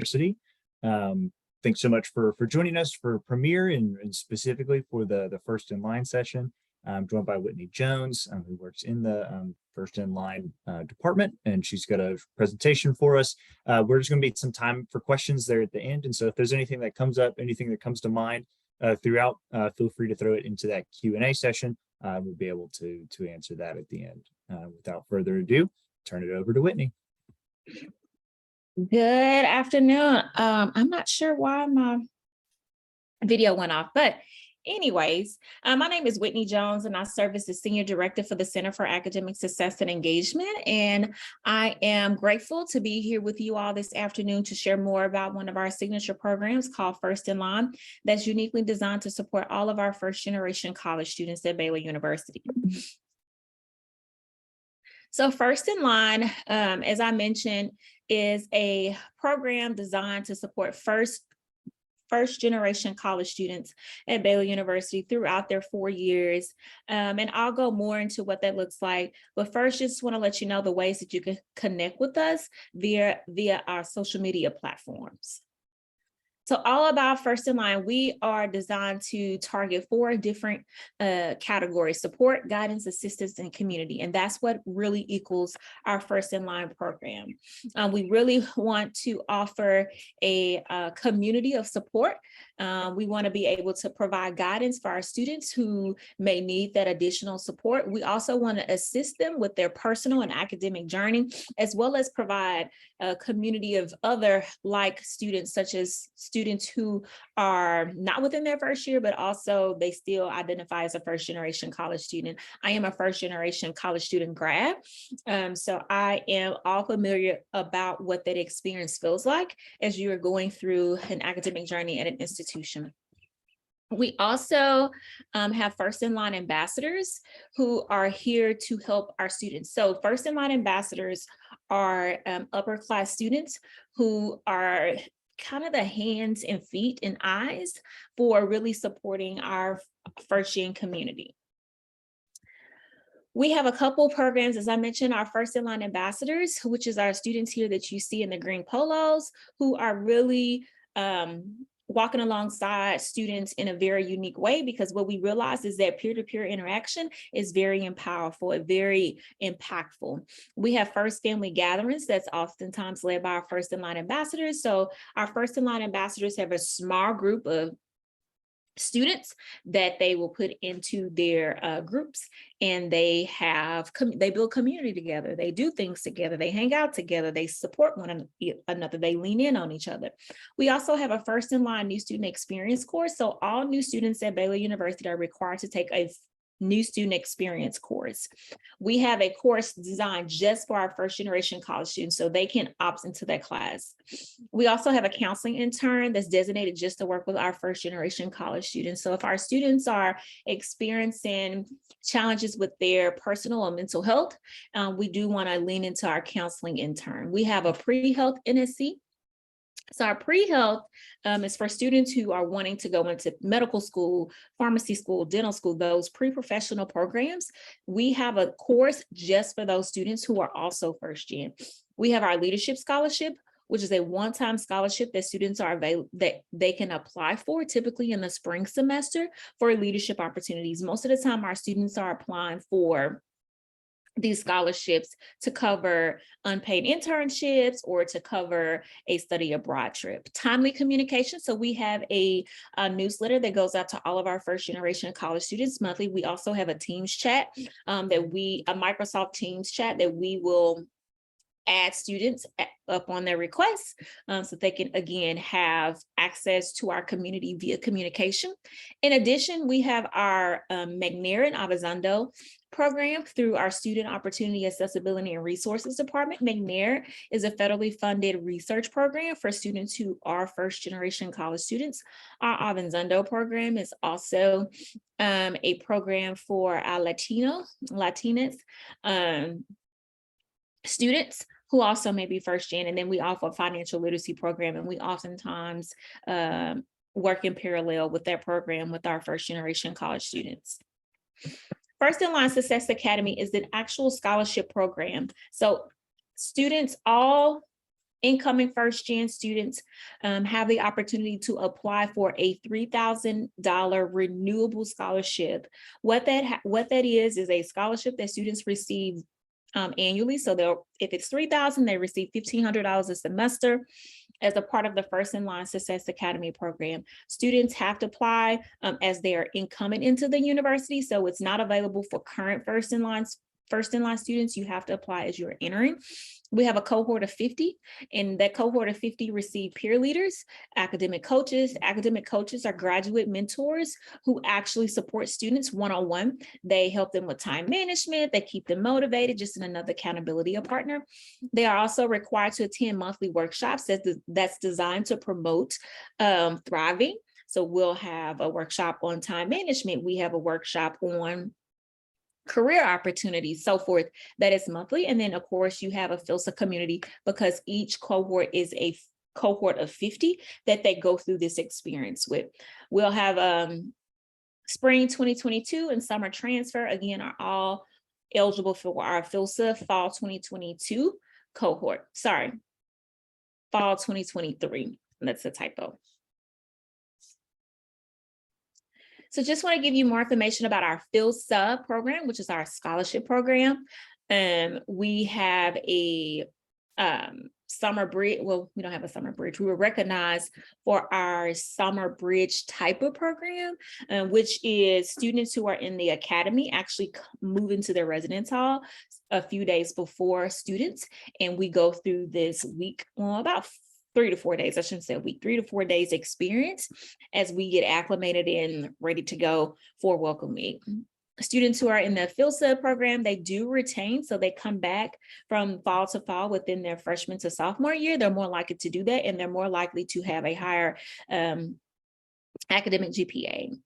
University. Thanks so much for joining us for Premier and specifically for the First in Line session. I'm joined by Whitney Jones, who works in the First in Line department, and she's got a presentation for us. We're just going to be some time for questions there at the end, and so if there's anything that comes up, anything that comes to mind throughout, feel free to throw it into that Q&A session. We'll be able to answer that at the end. Without further ado, turn it over to Whitney. Good afternoon. I'm not sure why my video went off, but anyways, my name is Whitney Jones, and I serve as the Senior Director for the Center for Academic Success and Engagement. And I am grateful to be here with you all this afternoon to share more about one of our signature programs called First in Line that's uniquely designed to support all of our first generation college students at Baylor University. So First in Line, as I mentioned, is a program designed to support first generation college students at Baylor University throughout their 4 years. And I'll go more into what that looks like. But first, just want to let you know the ways that you can connect with us via our social media platforms. So all about First in Line, we are designed to target 4 different categories: support, guidance, assistance, and community. And that's what really equals our First in Line program. We really want to offer a community of support. We want to be able to provide guidance for our students who may need that additional support. We also want to assist them with their personal and academic journey, as well as provide a community of other like students, such as students who are not within their first year, but also they still identify as a first generation college student. I am a first generation college student grad, so I am all familiar about what that experience feels like as you are going through an academic journey at an institution. We also have First in Line ambassadors who are here to help our students. So First in Line ambassadors are upper class students who are kind of the hands and feet and eyes for really supporting our first gen community. We have a couple programs, as I mentioned, our First in Line ambassadors, which is our students here that you see in the green polos, who are really walking alongside students in a very unique way, because what we realize is that peer-to-peer interaction is very powerful and very impactful. We have first family gatherings that's oftentimes led by our First in Line ambassadors. So our First in Line ambassadors have a small group of students that they will put into their groups, and they build community together. They do things together. They hang out together. They support one another. They lean in on each other. We also have a First in Line new student experience course. So all new students at Baylor University are required to take a new student experience course. We have a course designed just for our first generation college students, so they can opt into that class. We also have a counseling intern that's designated just to work with our first generation college students. So if our students are experiencing challenges with their personal or mental health, we do want to lean into our counseling intern. We have a pre-health NSC. So our pre-health is for students who are wanting to go into medical school, pharmacy school, dental school, those pre-professional programs. We have a course just for those students who are also first gen. We have our leadership scholarship, which is a one-time scholarship that students are that they can apply for, typically in the spring semester, for leadership opportunities. Most of the time, our students are applying for these scholarships to cover unpaid internships or to cover a study abroad trip. Timely communication. So we have a newsletter that goes out to all of our first generation college students monthly. We also have a Teams chat a Microsoft Teams chat that we will add students up on their requests so they can, again, have access to our community via communication. In addition, we have our McNair and Avizando program through our Student Opportunity Accessibility and Resources Department. McNair is a federally funded research program for students who are first generation college students. Our Avizando program is also a program for our Latinx students who also may be first gen. And then we offer a financial literacy program, and we oftentimes work in parallel with that program with our first generation college students. First in Line Success Academy is an actual scholarship program. So students, all incoming first gen students have the opportunity to apply for a $3,000 renewable scholarship. What that is a scholarship that students receive annually. So if it's $3,000, they receive $1,500 a semester as a part of the First in Line Success Academy program. Students have to apply as they are incoming into the university. So it's not available for current first in line students. You have to apply as you're entering. We have a cohort of 50, and that cohort of 50 receive peer leaders, academic coaches. Academic coaches are graduate mentors who actually support students one-on-one. They help them with time management. They keep them motivated, just in another accountability partner. They are also required to attend monthly workshops that's designed to promote thriving. So we'll have a workshop on time management. We have a workshop on career opportunities, so forth. That is monthly. And then of course you have a FILSA community, because each cohort is a cohort of 50 that they go through this experience with. We'll have spring 2022 and summer transfer, again, are all eligible for our FILSA fall 2022 cohort. Sorry, fall 2023. That's a typo. So just want to give you more information about our FILSA program, which is our scholarship program. We have a summer bridge. Well, we don't have a summer bridge. We were recognized for our summer bridge type of program, which is students who are in the academy actually move into their residence hall a few days before students. And we go through this week, well, about 3 to 4 days, I shouldn't say a week, 3 to 4 days experience as we get acclimated and ready to go for Welcome Week. Students who are in the FILSA program, they do retain, so they come back from fall to fall within their freshman to sophomore year. They're more likely to do that, and they're more likely to have a higher academic GPA.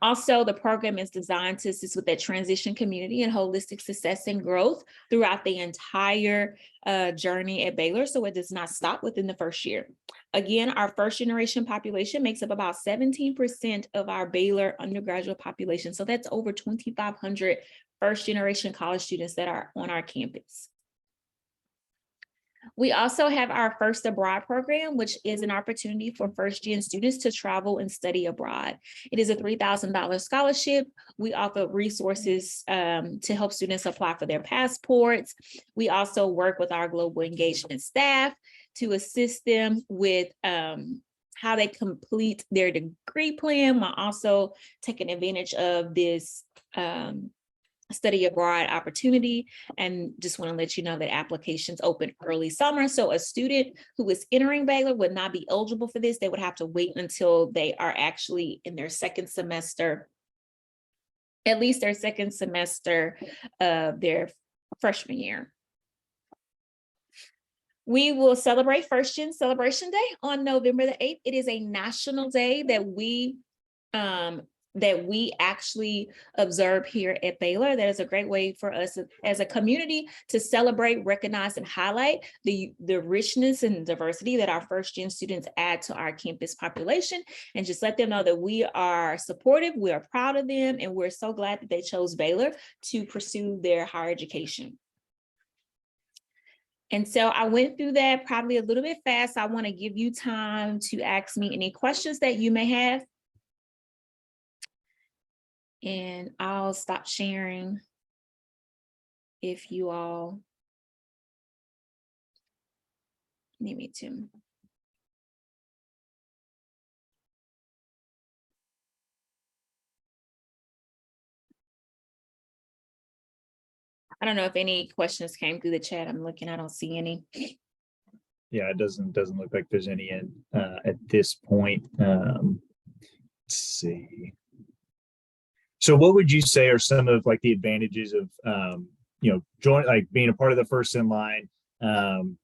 Also, the program is designed to assist with that transition community and holistic success and growth throughout the entire journey at Baylor. So it does not stop within the first year. Again, our first generation population makes up about 17% of our Baylor undergraduate population. So that's over 2,500 first generation college students that are on our campus. We also have our First Abroad program, which is an opportunity for first-gen students to travel and study abroad. It is a $3,000 scholarship. We offer resources to help students apply for their passports. We also work with our global engagement staff to assist them with how they complete their degree plan, while also taking advantage of this study abroad opportunity. And just want to let you know that applications open early summer. So a student who is entering Baylor would not be eligible for this. They would have to wait until they are actually in their second semester, at least their second semester of their freshman year. We will celebrate First Gen Celebration Day on November the 8th. It is a national day that we actually observe here at Baylor. That is a great way for us as a community to celebrate, recognize, and highlight the richness and diversity that our first-gen students add to our campus population, and just let them know that we are supportive, we are proud of them, and we're so glad that they chose Baylor to pursue their higher education. And so I went through that probably a little bit fast. I want to give you time to ask me any questions that you may have. And I'll stop sharing if you all need me to. I don't know if any questions came through the chat. I'm looking, I don't see any. Yeah, it doesn't look like there's any in at this point. Let's see. So what would you say are some of like the advantages of like being a part of the First in Line,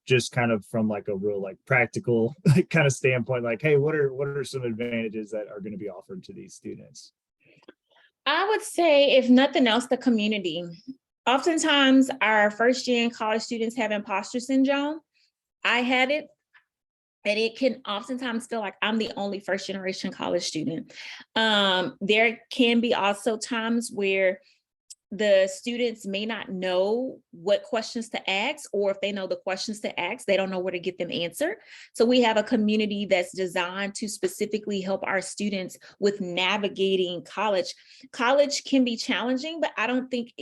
just kind of from like a real like practical kind of standpoint, like, hey, what are some advantages that are going to be offered to these students? I would say, if nothing else, the community. Oftentimes our first gen college students have imposter syndrome. I had it. And it can oftentimes feel like I'm the only first generation college student. There can be also times where the students may not know what questions to ask, or if they know the questions to ask, they don't know where to get them answered. So we have a community that's designed to specifically help our students with navigating college. College can be challenging, but I don't think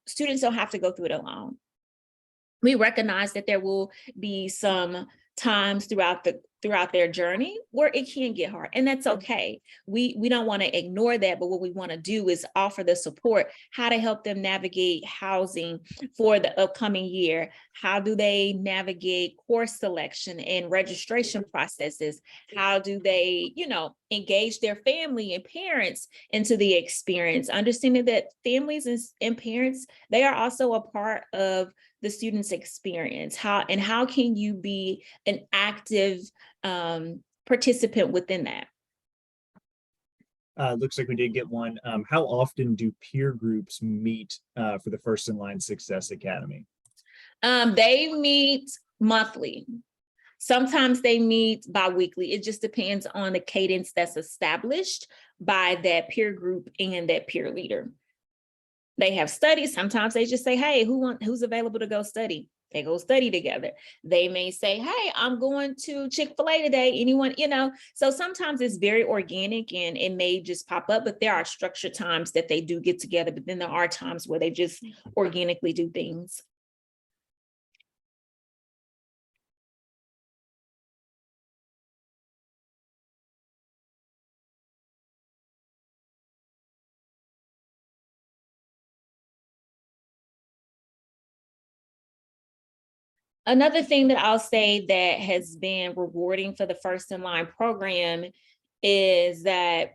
students don't have to go through it alone. We recognize that there will be some times throughout their journey where it can get hard, and that's okay. We don't want to ignore that, but what we want to do is offer the support, how to help them navigate housing for the upcoming year. How do they navigate course selection and registration processes? How do they, engage their family and parents into the experience, understanding that families and parents, they are also a part of the student's experience. How can you be an active participant within that? Looks like we did get one. How often do peer groups meet for the First in Line Success Academy? They meet monthly. Sometimes they meet bi-weekly. It just depends on the cadence that's established by that peer group and that peer leader. They have studies. Sometimes they just say, hey, who's available to go study? They go study together. They may say, hey, I'm going to Chick-fil-A today. Anyone, So sometimes it's very organic and it may just pop up, but there are structured times that they do get together. But then there are times where they just organically do things. Another thing that I'll say that has been rewarding for the First in Line program is that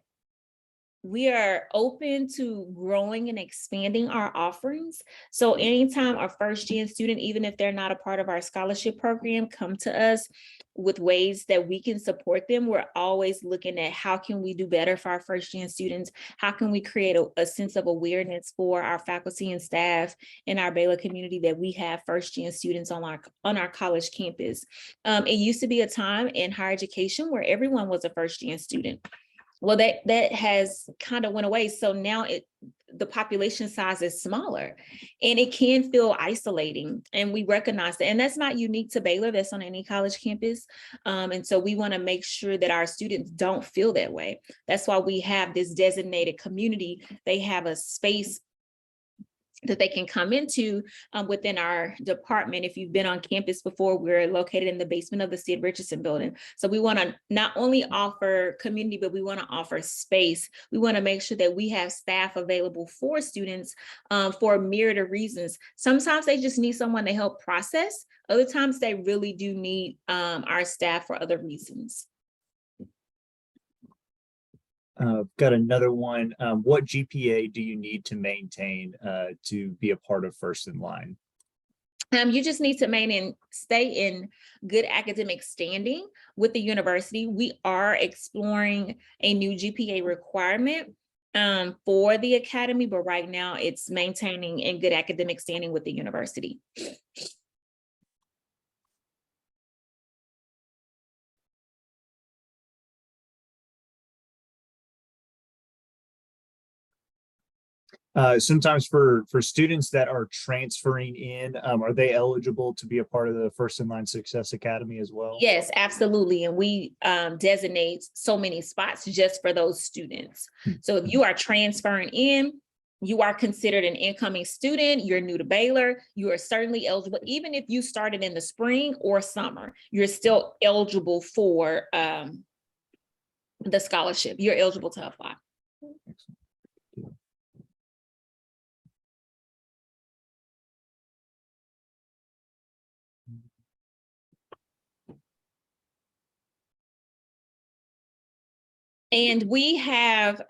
we are open to growing and expanding our offerings. So anytime a first-gen student, even if they're not a part of our scholarship program, come to us with ways that we can support them, we're always looking at how can we do better for our first-gen students? How can we create a sense of awareness for our faculty and staff in our Baylor community that we have first-gen students on our college campus? It used to be a time in higher education where everyone was a first-gen student. Well, that has kind of went away. So now the population size is smaller and it can feel isolating. And we recognize that. And that's not unique to Baylor, that's on any college campus. And so we want to make sure that our students don't feel that way. That's why we have this designated community. They have a space that they can come into within our department. If you've been on campus before, we're located in the basement of the Sid Richardson building. So we want to not only offer community, but we want to offer space. We want to make sure that we have staff available for students for a myriad of reasons. Sometimes they just need someone to help process. Other times they really do need our staff for other reasons. Got another one. What GPA do you need to maintain to be a part of First in Line? You just need to stay in good academic standing with the university. We are exploring a new GPA requirement for the academy, but right now it's maintaining in good academic standing with the university. Sometimes for students that are transferring in, are they eligible to be a part of the First in Line Success Academy as well? Yes, absolutely. And we designate so many spots just for those students. So if you are transferring in, you are considered an incoming student, you're new to Baylor, you are certainly eligible. Even if you started in the spring or summer, you're still eligible for the scholarship. You're eligible to apply. Excellent. And we have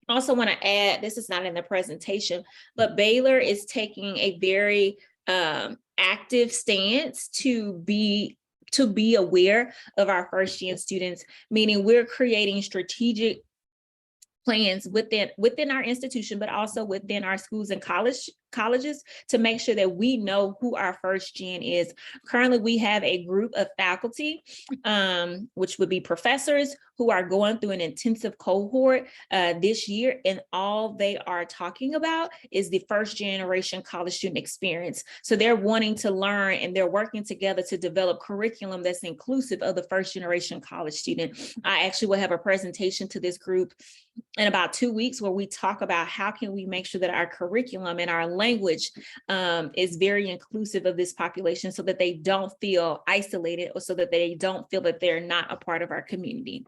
also want to add, this is not in the presentation, but Baylor is taking a very active stance to be aware of our first-gen students, meaning we're creating strategic plans within our institution, but also within our schools and colleges to make sure that we know who our first gen is. Currently, we have a group of faculty, which would be professors, who are going through an intensive cohort this year, and all they are talking about is the first generation college student experience. So they're wanting to learn, and they're working together to develop curriculum that's inclusive of the first generation college student. I actually will have a presentation to this group in about 2 weeks where we talk about how can we make sure that our curriculum and our language is very inclusive of this population, so that they don't feel isolated, or so that they don't feel that they're not a part of our community.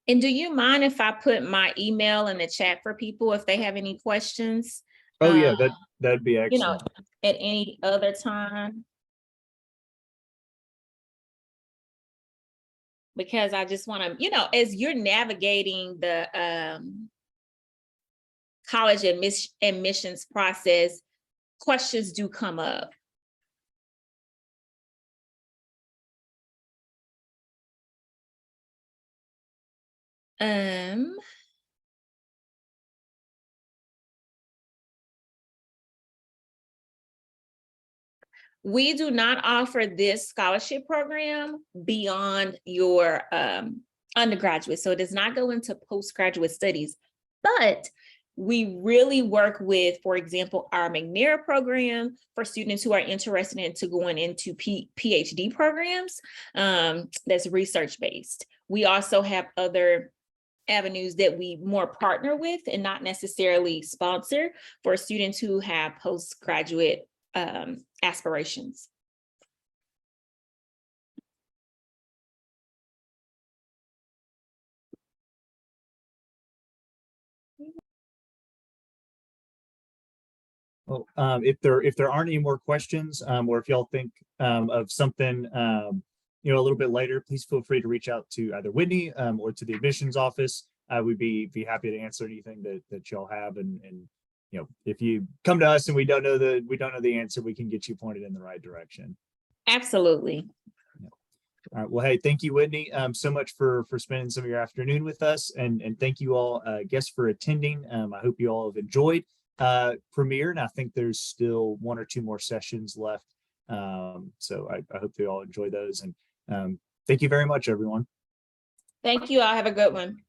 And do you mind if I put my email in the chat for people if they have any questions? Oh yeah, that'd be You know, excellent. at any other time. Because I just want to, as you're navigating the college admissions process, questions do come up. We do not offer this scholarship program beyond your undergraduate. So it does not go into postgraduate studies, but we really work with, for example, our McNair program for students who are interested into going into PhD programs that's research-based. We also have other avenues that we more partner with and not necessarily sponsor for students who have postgraduate aspirations. Well, if there aren't any more questions, or if y'all think of something a little bit later, please feel free to reach out to either Whitney or to the admissions office. We'd be happy to answer anything that y'all have, and if you come to us and we don't know the answer, we can get you pointed in the right direction. Absolutely. All right. Well, hey, thank you, Whitney, so much for spending some of your afternoon with us, and thank you all guests for attending. I hope you all have enjoyed Premiere, and I think there's still 1 or 2 more sessions left. So I hope you all enjoy those, and thank you very much, everyone. Thank you all. Have a good one.